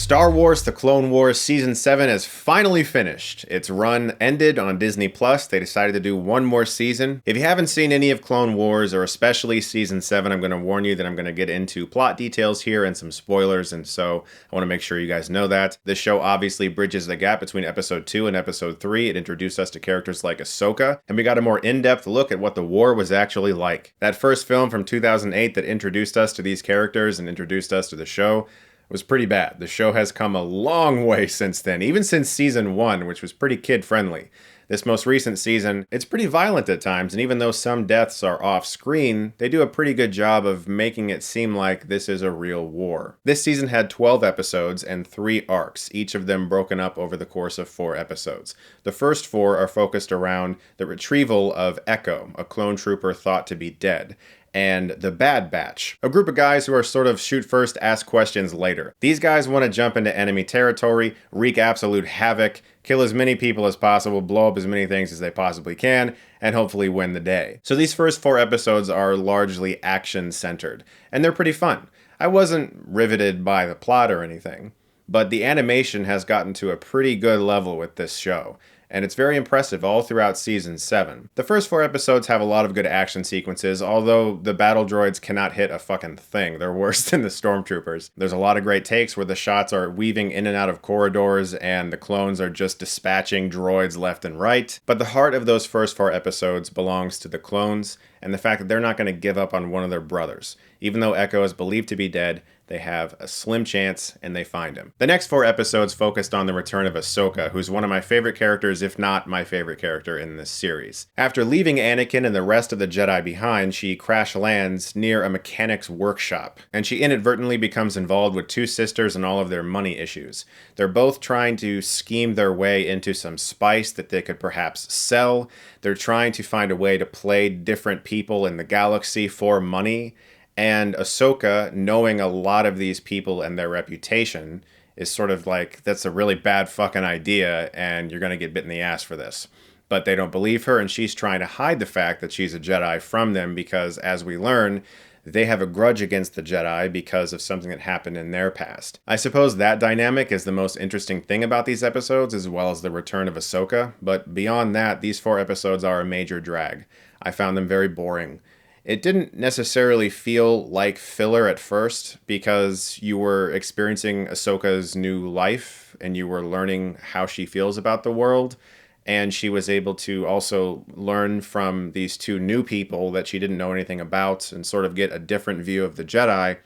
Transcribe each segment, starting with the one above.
Star Wars The Clone Wars Season 7 is finally finished. Its run ended on Disney+. They decided to do one more season. If you haven't seen any of Clone Wars, or especially Season 7, I'm going to warn you that I'm going to get into plot details here and some spoilers, and so I want to make sure you guys know that. This show obviously bridges the gap between Episode 2 and Episode 3. It introduced us to characters like Ahsoka, and we got a more in-depth look at what the war was actually like. That first film from 2008 that introduced us to these characters and introduced us to the show was pretty bad. The show has come a long way since then, even since Season 1, which was pretty kid-friendly. This most recent season, it's pretty violent at times, and even though some deaths are off-screen, they do a pretty good job of making it seem like this is a real war. This season had 12 episodes and 3 arcs, each of them broken up over the course of 4 episodes. The first 4 are focused around the retrieval of Echo, a clone trooper thought to be dead, and the Bad Batch, a group of guys who are sort of shoot first, ask questions later. These guys want to jump into enemy territory, wreak absolute havoc, kill as many people as possible, blow up as many things as they possibly can, and hopefully win the day. So these first 4 episodes are largely action-centered, and they're pretty fun. I wasn't riveted by the plot or anything, but the animation has gotten to a pretty good level with this show, and it's very impressive all throughout Season 7. The first 4 episodes have a lot of good action sequences, although the battle droids cannot hit a fucking thing. They're worse than the stormtroopers. There's a lot of great takes where the shots are weaving in and out of corridors, and the clones are just dispatching droids left and right. But the heart of those first 4 episodes belongs to the clones, and the fact that they're not going to give up on one of their brothers. Even though Echo is believed to be dead, they have a slim chance, and they find him. The next 4 episodes focused on the return of Ahsoka, who's one of my favorite characters, if not my favorite character in this series. After leaving Anakin and the rest of the Jedi behind, she crash lands near a mechanic's workshop, and she inadvertently becomes involved with 2 sisters and all of their money issues. They're both trying to scheme their way into some spice that they could perhaps sell. They're trying to find a way to play different people in the galaxy for money. And Ahsoka, knowing a lot of these people and their reputation, is sort of like, that's a really bad fucking idea, and you're going to get bit in the ass for this. But they don't believe her, and she's trying to hide the fact that she's a Jedi from them because, as we learn, they have a grudge against the Jedi because of something that happened in their past. I suppose that dynamic is the most interesting thing about these episodes, as well as the return of Ahsoka, but beyond that, these 4 episodes are a major drag. I found them very boring. It didn't necessarily feel like filler at first because you were experiencing Ahsoka's new life and you were learning how she feels about the world. And she was able to also learn from these 2 new people that she didn't know anything about and sort of get a different view of the Jedi.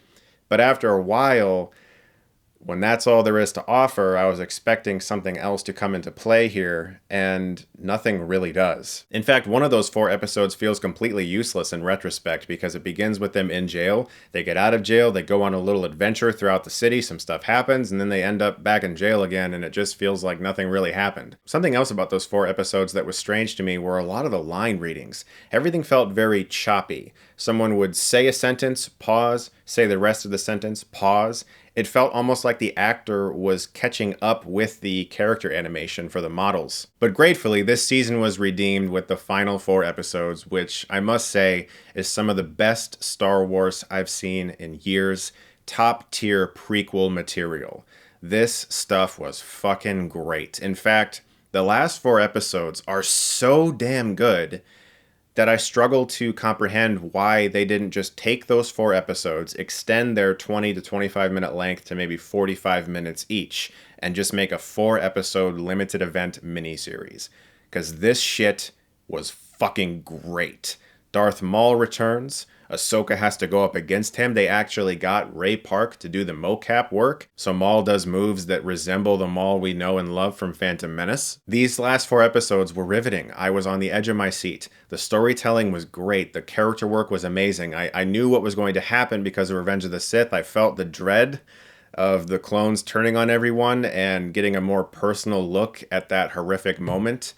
But after a while, when that's all there is to offer, I was expecting something else to come into play here, and nothing really does. In fact, one of those 4 episodes feels completely useless in retrospect because it begins with them in jail. They get out of jail, they go on a little adventure throughout the city, some stuff happens, and then they end up back in jail again, and it just feels like nothing really happened. Something else about those 4 episodes that was strange to me were a lot of the line readings. Everything felt very choppy. Someone would say a sentence, pause, say the rest of the sentence, pause. It felt almost like the actor was catching up with the character animation for the models. But gratefully, this season was redeemed with the final 4 episodes, which I must say is some of the best Star Wars I've seen in years. Top tier prequel material. This stuff was fucking great. In fact, the last 4 episodes are so damn good that I struggle to comprehend why they didn't just take those 4 episodes, extend their 20 to 25 minute length to maybe 45 minutes each, and just make a 4 episode limited event miniseries. Because this shit was fucking great. Darth Maul returns. Ahsoka has to go up against him. They actually got Ray Park to do the mocap work, so Maul does moves that resemble the Maul we know and love from Phantom Menace. These last 4 episodes were riveting. I was on the edge of my seat. The storytelling was great. The character work was amazing. I knew what was going to happen because of Revenge of the Sith. I felt the dread of the clones turning on everyone and getting a more personal look at that horrific moment,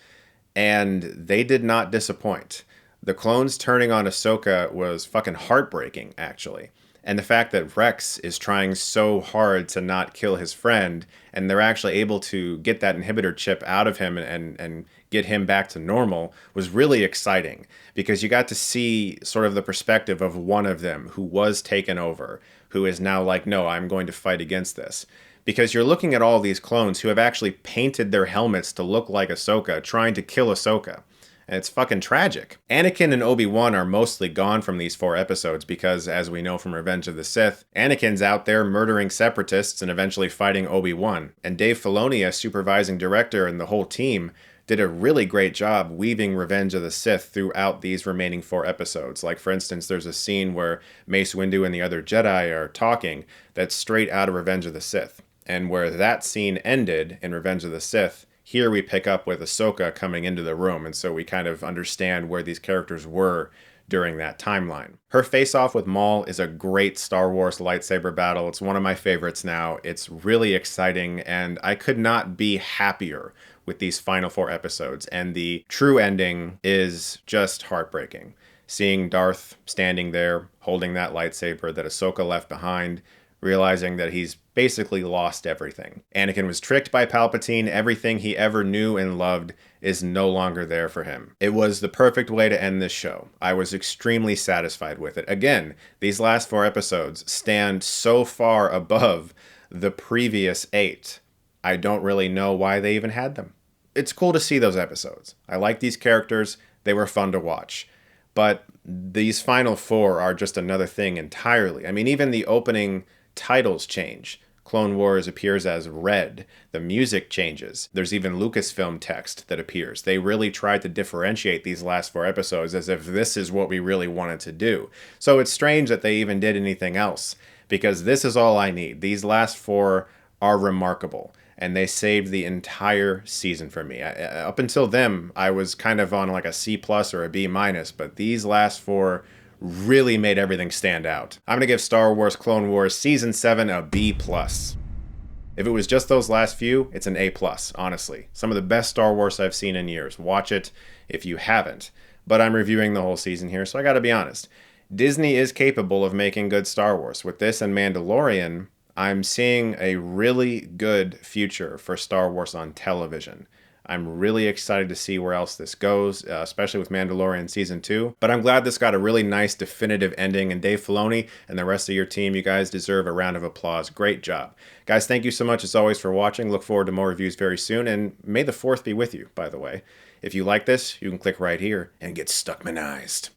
and they did not disappoint. The clones turning on Ahsoka was fucking heartbreaking, actually. And the fact that Rex is trying so hard to not kill his friend, and they're actually able to get that inhibitor chip out of him and get him back to normal was really exciting. Because you got to see sort of the perspective of one of them who was taken over, who is now like, no, I'm going to fight against this. because you're looking at all these clones who have actually painted their helmets to look like Ahsoka, trying to kill Ahsoka. And it's fucking tragic. Anakin and Obi-Wan are mostly gone from these 4 episodes because, as we know from Revenge of the Sith, Anakin's out there murdering separatists and eventually fighting Obi-Wan. And Dave Filoni, as supervising director, and the whole team did a really great job weaving Revenge of the Sith throughout these remaining 4 episodes. Like, for instance, there's a scene where Mace Windu and the other Jedi are talking that's straight out of Revenge of the Sith. And where that scene ended in Revenge of the Sith, here we pick up with Ahsoka coming into the room, and so we kind of understand where these characters were during that timeline. Her face-off with Maul is a great Star Wars lightsaber battle. It's one of my favorites now. It's really exciting, and I could not be happier with these final 4 episodes, and the true ending is just heartbreaking. Seeing Darth standing there, holding that lightsaber that Ahsoka left behind, realizing that he's basically lost everything. Anakin was tricked by Palpatine. Everything he ever knew and loved is no longer there for him. It was the perfect way to end this show. I was extremely satisfied with it. Again, these last 4 episodes stand so far above the previous 8. I don't really know why they even had them. It's cool to see those episodes. I like these characters. They were fun to watch. But these final 4 are just another thing entirely. I mean, even the opening titles change. Clone Wars appears as red. The music changes. There's even Lucasfilm text that appears. They really tried to differentiate these last 4 episodes as if this is what we really wanted to do. So it's strange that they even did anything else, because this is all I need. These last 4 are remarkable, and they saved the entire season for me. Up until them, I was kind of on like a C+ or a B-, but these last 4 really made everything stand out. I'm gonna give Star Wars Clone Wars Season 7 a B+. If it was just those last few, it's an A+, honestly. Some of the best Star Wars I've seen in years. Watch it if you haven't. But I'm reviewing the whole season here, so I gotta be honest. Disney is capable of making good Star Wars. With this and Mandalorian, I'm seeing a really good future for Star Wars on television. I'm really excited to see where else this goes, especially with Mandalorian Season 2. But I'm glad this got a really nice definitive ending, and Dave Filoni and the rest of your team, you guys deserve a round of applause. Great job. Guys, thank you so much as always for watching. Look forward to more reviews very soon, and may the 4th be with you, by the way. If you like this, you can click right here and get Stuckmanized.